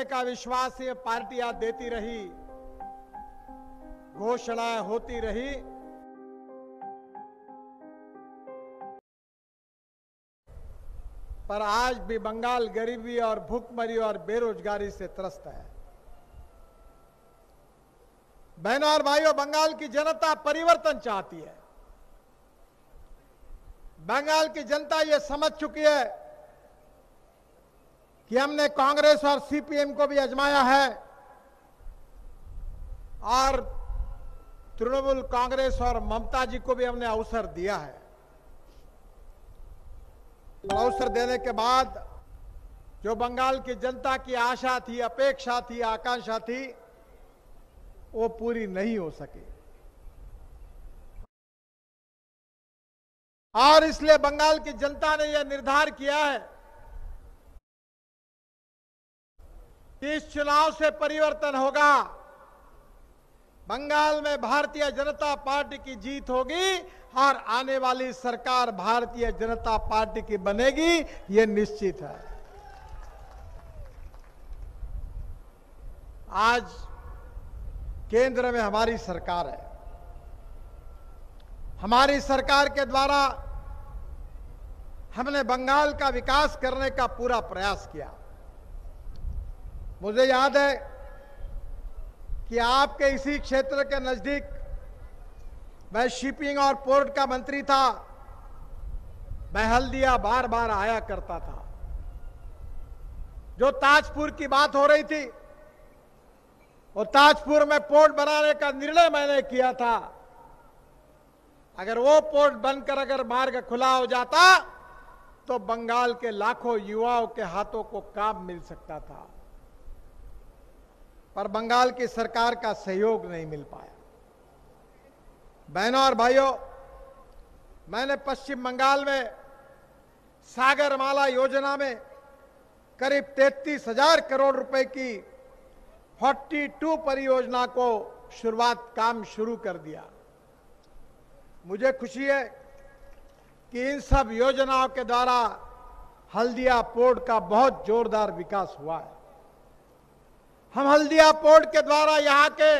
का विश्वास ये पार्टियां देती रही, घोषणाएं होती रही, पर आज भी बंगाल गरीबी और भूखमरी और बेरोजगारी से त्रस्त है। बहनों और भाइयों, बंगाल की जनता परिवर्तन चाहती है। बंगाल की जनता ये समझ चुकी है कि हमने कांग्रेस और सीपीएम को भी आजमाया है और तृणमूल कांग्रेस और ममता जी को भी हमने अवसर दिया है। अवसर देने के बाद जो बंगाल की जनता की आशा थी, अपेक्षा थी, आकांक्षा थी, वो पूरी नहीं हो सकी और इसलिए बंगाल की जनता ने यह निर्धार किया है कि इस चुनाव से परिवर्तन होगा। बंगाल में भारतीय जनता पार्टी की जीत होगी और आने वाली सरकार भारतीय जनता पार्टी की बनेगी, यह निश्चित है। आज केंद्र में हमारी सरकार है। हमारी सरकार के द्वारा हमने बंगाल का विकास करने का पूरा प्रयास किया। मुझे याद है कि आपके इसी क्षेत्र के नजदीक मैं शिपिंग और पोर्ट का मंत्री था। मैं हल्दिया बार बार आया करता था। जो ताजपुर की बात हो रही थी, वो ताजपुर में पोर्ट बनाने का निर्णय मैंने किया था। अगर वो पोर्ट बनकर अगर मार्ग खुला हो जाता तो बंगाल के लाखों युवाओं के हाथों को काम मिल सकता था, पर बंगाल की सरकार का सहयोग नहीं मिल पाया। बहनों और भाइयों, मैंने पश्चिम बंगाल में सागरमाला योजना में करीब 33,000 करोड़ रुपए की 42 परियोजना को शुरुआत काम शुरू कर दिया। मुझे खुशी है कि इन सब योजनाओं के द्वारा हल्दिया पोर्ट का बहुत जोरदार विकास हुआ है। हम हल्दिया पोर्ट के द्वारा यहां के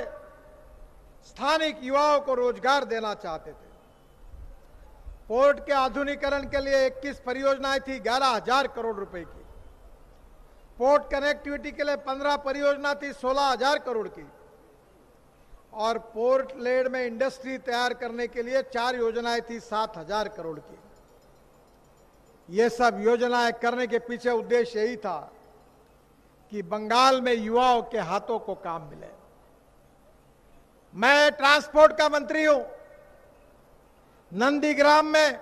स्थानिक युवाओं को रोजगार देना चाहते थे। पोर्ट के आधुनिकीकरण के लिए 21 परियोजनाएं थी, 11,000 करोड़ रुपए की। पोर्ट कनेक्टिविटी के लिए 15 परियोजना थी, 16,000 करोड़ की। और पोर्ट लेड में इंडस्ट्री तैयार करने के लिए 4 योजनाएं थी, 7,000 करोड़ की। ये सब योजनाएं करने के पीछे उद्देश्य यही था कि बंगाल में युवाओं के हाथों को काम मिले। मैं ट्रांसपोर्ट का मंत्री हूं। नंदीग्राम में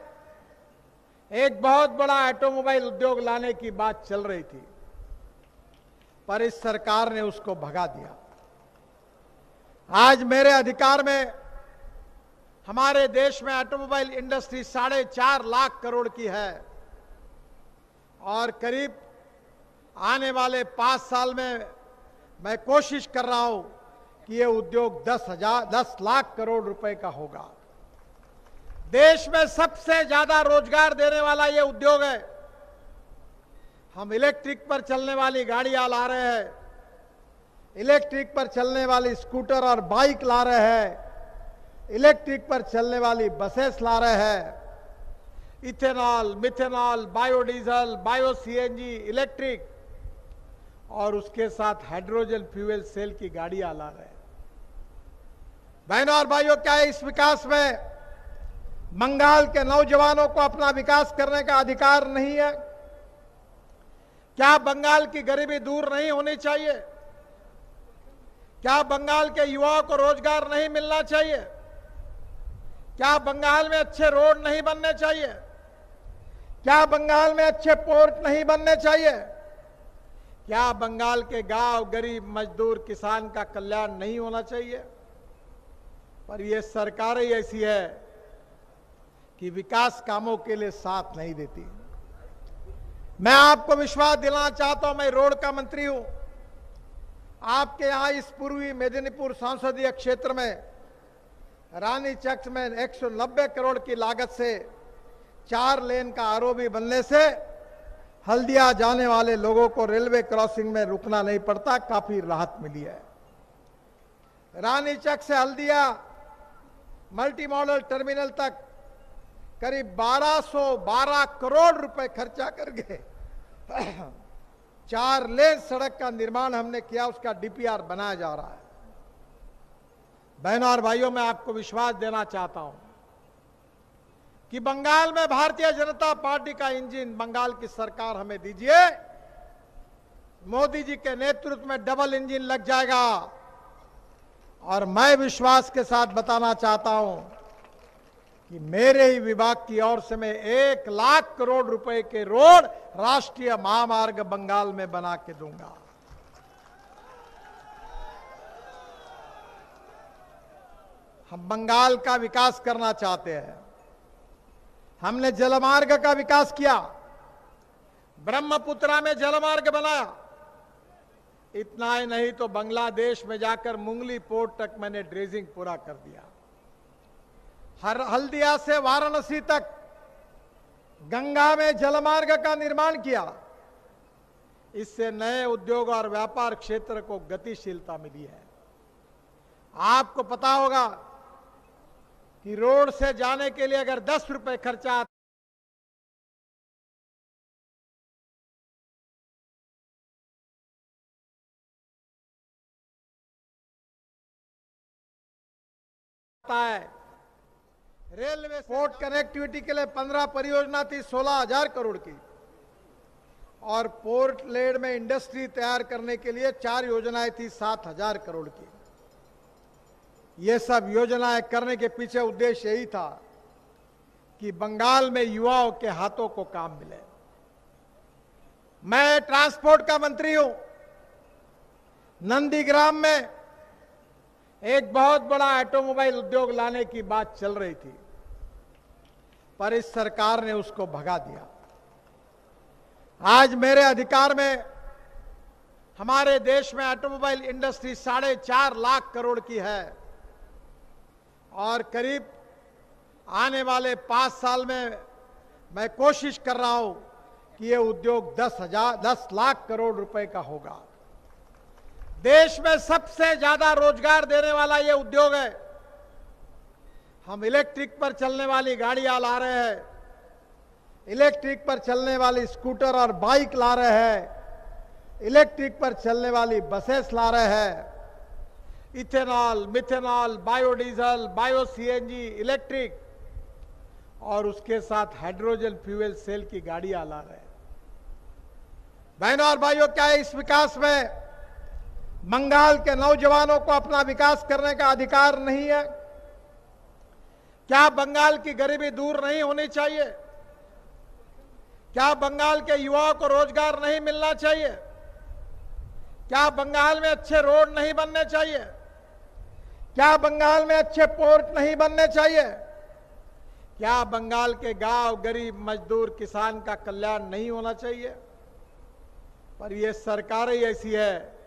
एक बहुत बड़ा ऑटोमोबाइल उद्योग लाने की बात चल रही थी, पर इस सरकार ने उसको भगा दिया। आज मेरे अधिकार में हमारे देश में ऑटोमोबाइल इंडस्ट्री 4.5 लाख करोड़ की है और करीब आने वाले 5 साल में मैं कोशिश कर रहा हूं कि यह उद्योग 10 लाख करोड़ रुपए का होगा। देश में सबसे ज्यादा रोजगार देने वाला यह उद्योग है। हम इलेक्ट्रिक पर चलने वाली गाड़ियां ला रहे हैं, इलेक्ट्रिक पर चलने वाली स्कूटर और बाइक ला रहे हैं, इलेक्ट्रिक पर चलने वाली बसेस ला रहे हैं, ethanol, methanol, biodiesel, bio CNG, electric और उसके साथ हाइड्रोजन फ्यूल सेल की गाड़ियां ला रहे हैं। बहनों और भाइयों, क्या इस विकास में बंगाल के नौजवानों को अपना विकास करने का अधिकार नहीं है? क्या बंगाल की गरीबी दूर नहीं होनी चाहिए? क्या बंगाल के युवाओं को रोजगार नहीं मिलना चाहिए? क्या बंगाल में अच्छे रोड नहीं बनने चाहिए? क्या बंगाल में अच्छे पोर्ट नहीं बनने चाहिए? क्या बंगाल के गांव, गरीब, मजदूर, किसान का कल्याण नहीं होना चाहिए? पर यह सरकार ही ऐसी है कि विकास कामों के लिए साथ नहीं देती। मैं आपको विश्वास दिलाना चाहता हूं, मैं रोड का मंत्री हूं। आपके यहां इस पूर्वी मेदिनीपुर संसदीय क्षेत्र में रानी चक में 190 करोड़ की लागत से 4 लेन का आरओबी बनने से हल्दिया जाने वाले लोगों को रेलवे क्रॉसिंग में रुकना नहीं पड़ता, काफी राहत मिली है। रानीचक से हल्दिया मल्टी मॉडल टर्मिनल तक करीब 1212 करोड़ रुपए खर्चा करके 4 लेन सड़क का निर्माण हमने किया, उसका डीपीआर बनाया जा रहा है। बहनों और भाइयों, मैं आपको विश्वास देना चाहता हूं कि बंगाल में भारतीय जनता पार्टी का इंजन, बंगाल की सरकार हमें दीजिए, मोदी जी के नेतृत्व में डबल इंजन लग जाएगा। और मैं विश्वास के साथ बताना चाहता हूं कि मेरे ही विभाग की ओर से मैं 1 लाख करोड़ रुपए के रोड, राष्ट्रीय महामार्ग बंगाल में बना के दूंगा। हम बंगाल का विकास करना चाहते हैं। हमने जलमार्ग का विकास किया, ब्रह्मपुत्रा में जलमार्ग बनाया। इतना ही नहीं तो बांग्लादेश में जाकर मुंगली पोर्ट तक मैंने ड्रेजिंग पूरा कर दिया। हल्दिया से वाराणसी तक गंगा में जलमार्ग का निर्माण किया। इससे नए उद्योग और व्यापार क्षेत्र को गतिशीलता मिली है। आपको पता होगा कि रोड से जाने के लिए अगर 10 रुपए खर्चा है, रेलवे पोर्ट कनेक्टिविटी के लिए 15 परियोजना थी 16,000 करोड़ की, और पोर्ट लेड में इंडस्ट्री तैयार करने के लिए 4 योजनाएं थी 7,000 करोड़ की। ये सब योजनाएं करने के पीछे उद्देश्य यही था कि बंगाल में युवाओं के हाथों को काम मिले। मैं ट्रांसपोर्ट का मंत्री हूं। नंदीग्राम में एक बहुत बड़ा ऑटोमोबाइल उद्योग लाने की बात चल रही थी, पर इस सरकार ने उसको भगा दिया। आज मेरे अधिकार में हमारे देश में ऑटोमोबाइल इंडस्ट्री 4.5 लाख करोड़ की है, और करीब आने वाले 5 साल में मैं कोशिश कर रहा हूं कि यह उद्योग 10 लाख करोड़ रुपए का होगा। देश में सबसे ज्यादा रोजगार देने वाला यह उद्योग है। हम इलेक्ट्रिक पर चलने वाली गाड़ियां ला रहे हैं, इलेक्ट्रिक पर चलने वाली स्कूटर और बाइक ला रहे हैं, इलेक्ट्रिक पर चलने वाली बसेस ला रहे हैं, ethanol, methanol, biodiesel, bio CNG, electric, और उसके साथ हाइड्रोजन फ्यूल सेल की गाड़ियां ला रहे हैं। बहनों और भाइयों, क्या इस विकास में बंगाल के नौजवानों को अपना विकास करने का अधिकार नहीं है? क्या बंगाल की गरीबी दूर नहीं होनी चाहिए? क्या बंगाल के युवाओं को रोजगार नहीं मिलना चाहिए? क्या बंगाल में अच्छे रोड नहीं बनने चाहिए? क्या बंगाल में अच्छे पोर्ट नहीं बनने चाहिए? क्या बंगाल के गांव, गरीब, मजदूर, किसान का कल्याण नहीं होना चाहिए? पर यह सरकार ही ऐसी है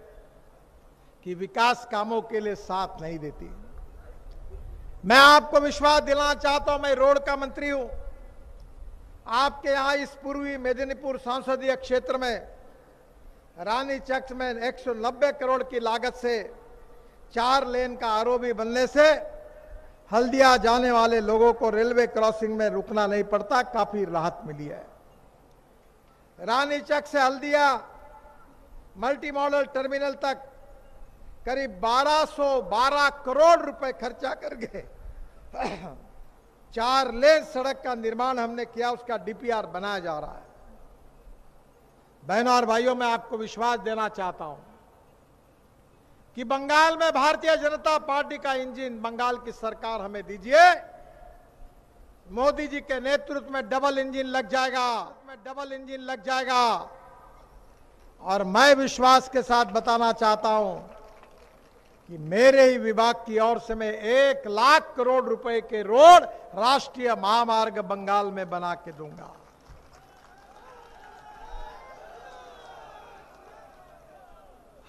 कि विकास कामों के लिए साथ नहीं देती। मैं आपको विश्वास दिलाना चाहता हूं, मैं रोड का मंत्री हूं। आपके यहां इस पूर्वी मेदिनीपुर संसदीय क्षेत्र में रानीचक में 190 करोड़ की लागत से 4 लेन का आरओबी बनने से हल्दिया जाने वाले लोगों को रेलवे क्रॉसिंग में रुकना नहीं पड़ता, काफी राहत मिली है। रानीचक से हल्दिया मल्टी मॉडल टर्मिनल तक करीब 1212 करोड़ रुपए खर्चा करके 4 लेन सड़क का निर्माण हमने किया, उसका डीपीआर बनाया जा रहा है। बहनों और भाइयों, मैं आपको विश्वास देना चाहता हूं कि बंगाल में भारतीय जनता पार्टी का इंजन, बंगाल की सरकार हमें दीजिए, मोदी जी के नेतृत्व में डबल इंजन लग जाएगा। और मैं विश्वास के साथ बताना चाहता हूं कि मेरे ही विभाग की ओर से मैं 1 लाख करोड़ रुपए के रोड, राष्ट्रीय महामार्ग बंगाल में बना के दूंगा।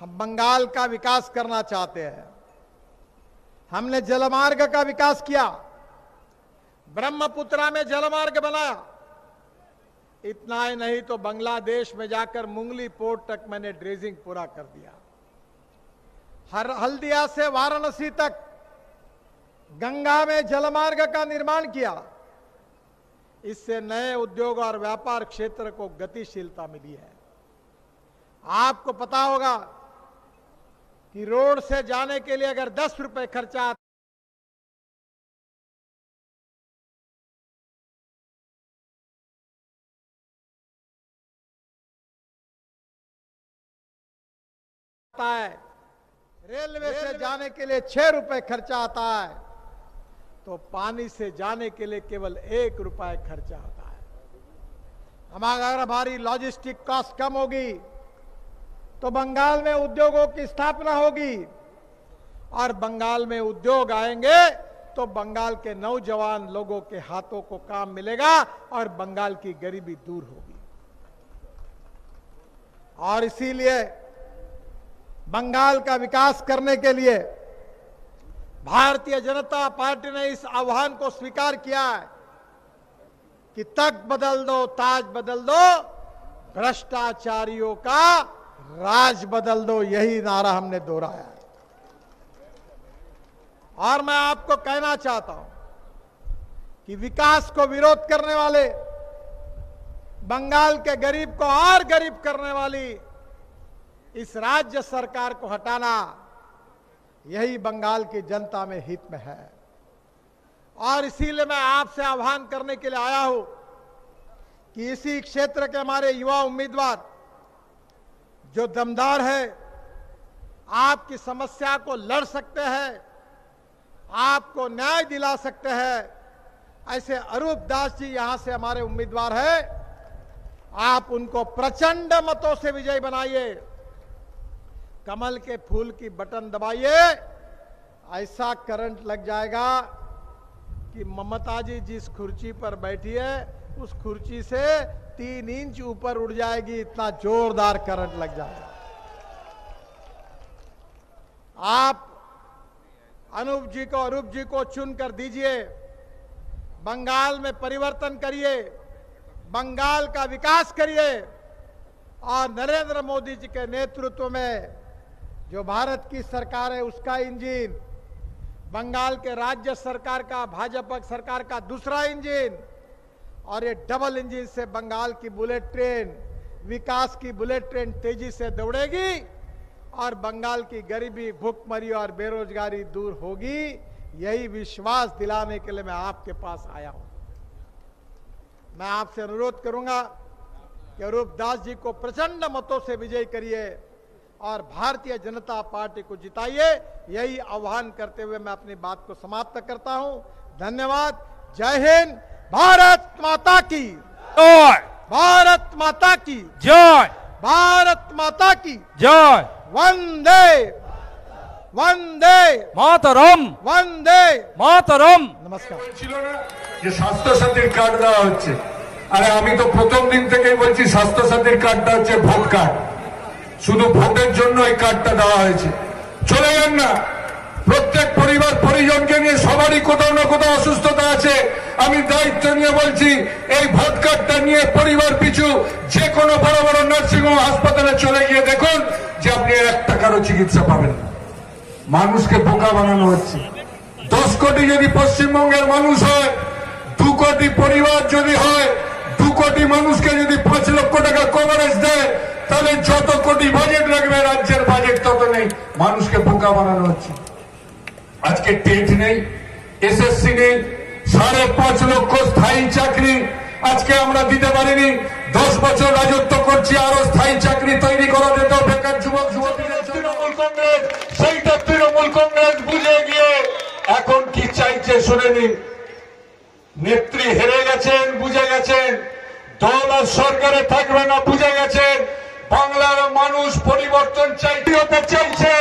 हम बंगाल का विकास करना चाहते हैं। हमने जलमार्ग का विकास किया, ब्रह्मपुत्रा में जलमार्ग बनाया। इतना ही नहीं तो बांग्लादेश में जाकर मुंगली पोर्ट तक मैंने ड्रेजिंग पूरा कर दिया। हल्दिया से वाराणसी तक गंगा में जलमार्ग का निर्माण किया। इससे नए उद्योग और व्यापार क्षेत्र को गतिशीलता मिली है। आपको पता होगा कि रोड से जाने के लिए अगर 10 रुपए खर्चा आता है, रेलवे से जाने के लिए 6 रुपए खर्चा आता है, तो पानी से जाने के लिए केवल 1 रुपए खर्चा आता है। अगर हमारी लॉजिस्टिक कॉस्ट कम होगी तो बंगाल में उद्योगों की स्थापना होगी, और बंगाल में उद्योग आएंगे तो बंगाल के नौजवान लोगों के हाथों को काम मिलेगा और बंगाल की गरीबी दूर होगी। और इसीलिए बंगाल का विकास करने के लिए भारतीय जनता पार्टी ने इस आह्वान को स्वीकार किया है कि तख्त बदल दो, ताज बदल दो, भ्रष्टाचारियों का राज बदल दो, यही नारा हमने दोहराया है। और मैं आपको कहना चाहता हूं कि विकास को विरोध करने वाले, बंगाल के गरीब को और गरीब करने वाली इस राज्य सरकार को हटाना, यही बंगाल की जनता में हित में है। और इसीलिए मैं आपसे आह्वान करने के लिए आया हूं कि इसी क्षेत्र के हमारे युवा उम्मीदवार जो दमदार है, आपकी समस्या को लड़ सकते हैं, आपको न्याय दिला सकते हैं, ऐसे अरूप दास जी यहां से हमारे उम्मीदवार हैं। आप उनको प्रचंड मतों से विजयी बनाइए, कमल के फूल की बटन दबाइए, ऐसा करंट लग जाएगा कि ममता जी जिस कुर्सी पर बैठी है उस कुर्सी से 3 इंच ऊपर उड़ जाएगी, इतना जोरदार करंट लग जाएगा। आप अरूप जी को चुनकर दीजिए, बंगाल में परिवर्तन करिए, बंगाल का विकास करिए, और नरेंद्र मोदी जी के नेतृत्व में जो भारत की सरकार है उसका इंजन, बंगाल के राज्य सरकार का, भाजपा सरकार का दूसरा इंजन, और ये डबल इंजन से बंगाल की बुलेट ट्रेन, विकास की बुलेट ट्रेन तेजी से दौड़ेगी और बंगाल की गरीबी, भूखमरी और बेरोजगारी दूर होगी। यही विश्वास दिलाने के लिए मैं आपके पास आया हूं। मैं आपसे अनुरोध करूंगा कि अरूप दास जी को प्रचंड मतों से विजयी करिए और भारतीय जनता पार्टी को जिताइए। यही आह्वान करते हुए मैं अपनी बात को समाप्त करता हूं। धन्यवाद। जय हिंद। भारत माता की जय। भारत माता की जय। भारत माता की जय। वंदे वंदे मातरम। वंदे मातरम। नमस्कार। ছিল না যে স্বাস্থ্য সাথীর কার্ড দেওয়া হচ্ছে। আরে আমি তো প্রথম দিন থেকেই বলছি স্বাস্থ্য সাথীর কার্ডটা হচ্ছে ভোট কার্ড, শুধু ভোটের জন্য এই কার্ডটা দেওয়া হয়েছে। চলে যান না, প্রত্যেক পরিবার পরিজনকে নিয়ে সবারই কোথাও না কোথাও অসুস্থতা আছে। আমি দায়িত্ব নিয়ে বলছি এই ভোট কার্ডটা নিয়ে পরিবার পিছু যে কোনো বড় বড় নার্সিংহোম হাসপাতালে চলে গিয়ে দেখুন যে আপনি 1 টাকারও চিকিৎসা পাবেন। মানুষকে বোকা বানানো হচ্ছে। 10 কোটি যদি পশ্চিমবঙ্গের মানুষ হয়, 2 কোটি পরিবার যদি হয়, 2 কোটি মানুষকে যদি 5 লক্ষ টাকা কভারেজ দেয়, তাহলে যত কোটি বাজেট লাগবে রাজ্যের বাজেট তত নেই। মানুষকে বোকা বানানো হচ্ছে। আজকে টেট নেই, এসএসসি নেই, 5.5 লক্ষ স্থায়ী চাকরি আজকে আমরা দিতে পারিনি। 10 বছর রাজত্ব করছি, আরো স্থায়ী চাকরি তৈরি করা যেত বেকার যুবক যুবতীদের। তৃণমূল কংগ্রেস সেইটা তৃণমূল কংগ্রেস বুঝে গিয়ে এখন কি চাইছে শুনে নিন। নেত্রী হেরে গেছেন, বুঝে গেছেন, দল আর সরকারে থাকবে না, বুঝে গেছেন। বাংলার মানুষ পরিবর্তন হতে চাইছে।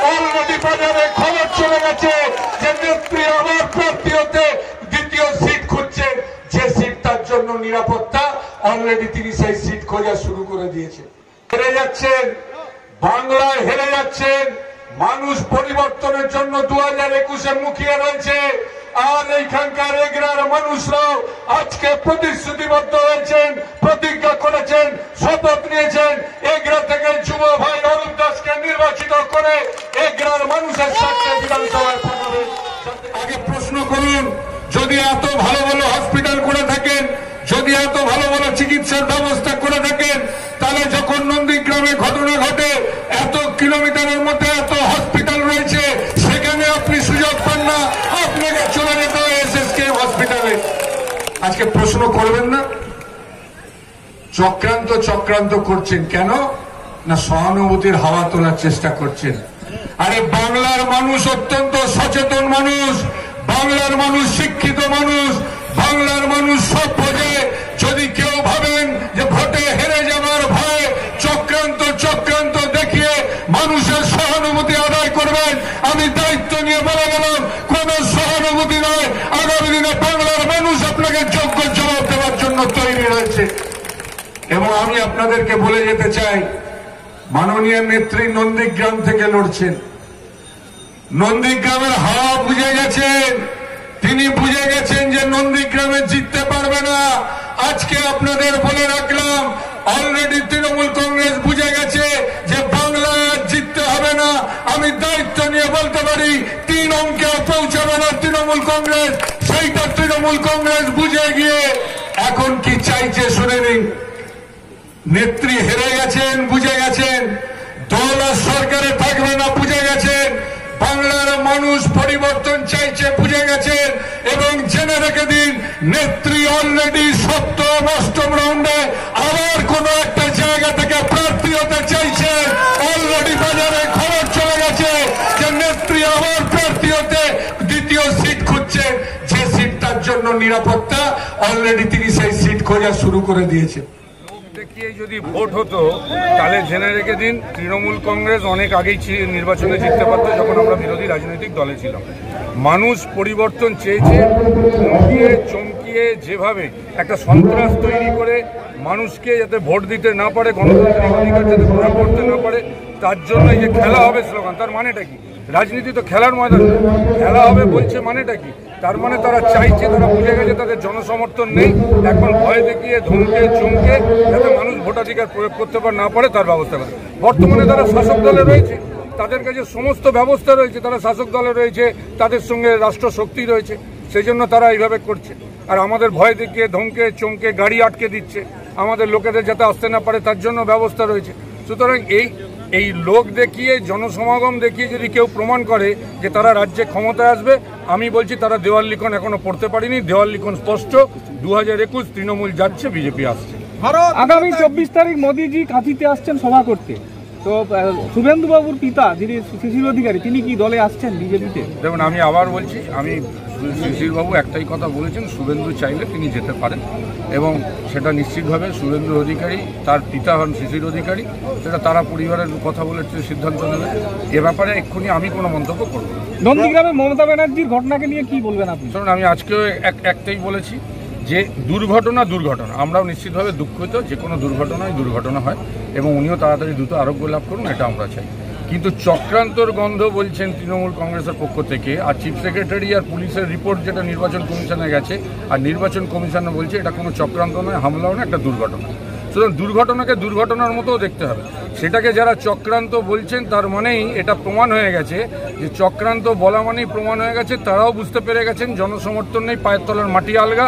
অলরেডি বাজারে খবর চলে গেছে যে নেত্রী আবার প্রার্থী হতে দ্বিতীয় সিট খুঁজছেন। যে সিট তার জন্য নিরাপত্তা, অলরেডি তিনি সেই সিট খোঁজা শুরু করে দিয়েছেন। হেরে যাচ্ছেন, বাংলায় হেরে যাচ্ছেন। মানুষ পরিবর্তনের জন্য 2021-এ মুখিয়ে রয়েছে। আর এইখানকার এগরার মানুষরাও আজকে প্রতিশ্রুতিবদ্ধ হয়েছেন, প্রতিজ্ঞা করেছেন, শপথ নিয়েছেন এগরা থেকে যুব ভাই অরুণ দাসকে নির্বাচিত করে এগরার মানুষের স্বার্থে বিধানসভায় পাঠাবেন। আগে প্রশ্ন করুন, যদি এত ভালো ভালো হসপিটাল করে থাকেন, যদি এত ভালো ভালো চিকিৎসার ব্যবস্থা করে থাকেন, তাহলে যখন নন্দীগ্রামে ঘটনা ঘটে এত কিলোমিটারের মধ্যে এত হসপিটাল রয়েছে, সেখানে আপনি সুযোগ পান না, আপনাকে চলে যেতে হয় এসএসকে হসপিটালে। আজকে প্রশ্ন করবেন না? চক্রান্ত করছেন কেন? না সহানুভূতির হাওয়া তোলার চেষ্টা করছেন। আরে বাংলার মানুষ অত্যন্ত সচেতন মানুষ, বাংলার মানুষ শিক্ষিত মানুষ, বাংলার মানুষ সব বোঝে। যদি কেউ ভাবেন যে ভোটে হেরে যাবার ভয় চক্রান্ত দেখিয়ে মানুষের সহানুভূতি আদায় করবেন, আমি দায়িত্ব নিয়ে বলে গেলাম কোন সহানুভূতি নয়। আগামী দিনে বাংলার মানুষ আপনাকে যোগ্য জবাব দেওয়ার জন্য তৈরি রয়েছে। এবং আমি আপনাদেরকে বলে যেতে চাই, মাননীয় নেত্রী নন্দীগ্রাম থেকে লড়ছেন, নন্দীগ্রামের হাওয়া বুঝে গেছেন, তিনি বুঝে গেছেন যে নন্দীগ্রামে জিততে পারবে না। আজকে আপনাদের বলে রাখলাম, অলরেডি তৃণমূল কংগ্রেস বুঝে গেছে যে বাংলায় জিততে হবে না। আমি দায়িত্ব নিয়ে বলতে পারি 3 অঙ্কে পৌঁছাবে না তৃণমূল কংগ্রেস, সেইটা তৃণমূল কংগ্রেস বুঝে গিয়ে এখন কি চাইছে শুনে নিন। নেত্রী হেরে গেছেন, বুঝে গেছেন, দল আর সরকারে থাকবে না, বুঝে গেছেন, বাংলার মানুষ পরিবর্তন চাইছে, বুঝে গেছেন। এবং জেনে রেখে দিন, নেত্রী অলরেডি 7ম 8ম রাউন্ডে আবার কোন একটা জায়গা থেকে প্রার্থী হতে চাইছে। অলরেডি বাজারে খবর চলে গেছে যে নেত্রী আবার প্রার্থী হতে দ্বিতীয় সিট খুঁজছেন, যে সিটটার জন্য নিরাপত্তা অলরেডি তিনি সেই সিট খোঁজা শুরু করে দিয়েছেন। দেখিয়ে যদি ভোট হতো তাহলে জেনে রেখে দিন তৃণমূল কংগ্রেস অনেক আগেই নির্বাচনে জিততে পারত, যখন আমরা বিরোধী রাজনৈতিক দলে ছিলাম। মানুষ পরিবর্তন চেয়েছে, চমকিয়ে চমকিয়ে যেভাবে একটা সন্ত্রাস তৈরি করে মানুষকে যাতে ভোট দিতে না পারে, গণতান্ত্রিক অধিকার যাতে প্রয়োগ করতে না পারে, তার জন্য এই যে খেলা হবে স্লোগান, তার মানেটা কি? রাজনীতি তো খেলার ময়দান, খেলা হবে বলছে মানেটা কি? তার মানে তারা চাইছে, তারা বুঝে গেছে তাদের জনসমর্থন নেই, এখন ভয় দেখিয়ে ধমকে চমকে যাতে মানুষ ভোটাধিকার প্রয়োগ করতে না পারে তার ব্যবস্থা করে। বর্তমানে তারা শাসক দলে রয়েছে, তাদের কাছে সমস্ত ব্যবস্থা রয়েছে, তারা শাসক দলে রয়েছে, তাদের সঙ্গে রাষ্ট্র শক্তি রয়েছে, সেই জন্য তারা এইভাবে করছে। আর আমাদের ভয় দেখিয়ে ধমকে চমকে গাড়ি আটকে দিচ্ছে, আমাদের লোকেদের যাতে আসতে না পারে তার জন্য ব্যবস্থা রয়েছে। সুতরাং এই লোক দেখিয়ে, জনসমাগম দেখিয়ে যদি কেউ প্রমাণ করে যে তারা রাজ্যে ক্ষমতায় আসবে, আমি বলছি তারা দেওয়াল লিখন এখনো পড়তে পারিনি। দেওয়াল লিখন স্পষ্ট, 2021 তৃণমূল যাচ্ছে, বিজেপি আসছে। আগামী 24 তারিখ মোদীজি কাঁথিতে আসছেন সভা করতে, তো শুভেন্দু বাবুর পিতা যিনি শিশির অধিকারী, তিনি কি দলে আসছেন বিজেপিতে? দেখুন, আমি আবার বলছি, আমি শিশিরবাবু একটাই কথা বলেছেন, শুভেন্দু চাইলে তিনি যেতে পারেন, এবং সেটা নিশ্চিতভাবে শুভেন্দু অধিকারী, তার পিতা হন শিশির অধিকারী, সেটা তারা পরিবারের কথা বলে সিদ্ধান্ত নেবে। এ ব্যাপারে এক্ষুনি আমি কোনো মন্তব্য করব না। নন্দীগ্রামে মমতা ব্যানার্জির ঘটনাকে নিয়ে কি বলবেন আপনি? শুনুন, আমি আজকেও একটাই বলেছি যে দুর্ঘটনা, আমরাও নিশ্চিতভাবে দুঃখিত, যে কোনো দুর্ঘটনা হয়, এবং উনিও তাড়াতাড়ি দ্রুত আরোগ্য লাভ করুন, এটা আমরা চাই। কিন্তু চক্রান্তর গন্ধ বলছেন তৃণমূল কংগ্রেসের পক্ষ থেকে, আর চিফ সেক্রেটারি আর পুলিশের রিপোর্ট যেটা নির্বাচন কমিশনে গেছে, আর নির্বাচন কমিশন বলছে এটা কোনো চক্রান্ত নয়, হামলাও না, একটা দুর্ঘটনা। সুতরাং দুর্ঘটনাকে দুর্ঘটনার মতো দেখতে হবে। সেটাকে যারা চক্রান্ত বলছেন, তার মানেই এটা প্রমাণ হয়ে গেছে যে চক্রান্ত বলা মানেই প্রমাণ হয়ে গেছে, তারাও বুঝতে পেরে গেছেন জনসমর্থন নেই, পায়ের তলার মাটি আলগা,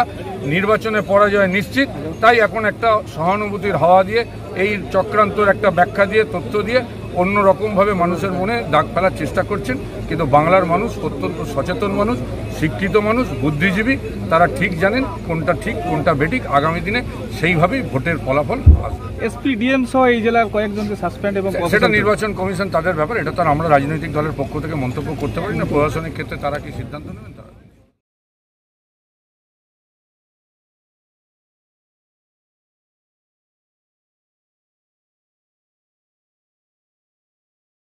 নির্বাচনে পরাজয় নিশ্চিত। তাই এখন একটা সহানুভূতির হাওয়া দিয়ে, এই চক্রান্তর একটা ব্যাখ্যা দিয়ে, তথ্য দিয়ে অন্যরকমভাবে মানুষের মনে দাগ ফেলার চেষ্টা করছেন। কিন্তু বাংলার মানুষ অত্যন্ত সচেতন মানুষ, শিক্ষিত মানুষ, বুদ্ধিজীবী, তারা ঠিক জানেন কোনটা ঠিক কোনটা বেঠিক। আগামী দিনে সেইভাবেই ভোটের ফলাফল আসবে। এসপি ডিএম সহ এই জেলার কয়েকজনকে সাসপেন্ড, এবং সেটা নির্বাচন কমিশন তাদের ব্যাপার, এটা তো আমরা রাজনৈতিক দলের পক্ষ থেকে মন্তব্য করতে পারি না। প্রশাসনিক ক্ষেত্রে তারা কি সিদ্ধান্ত নেবেন।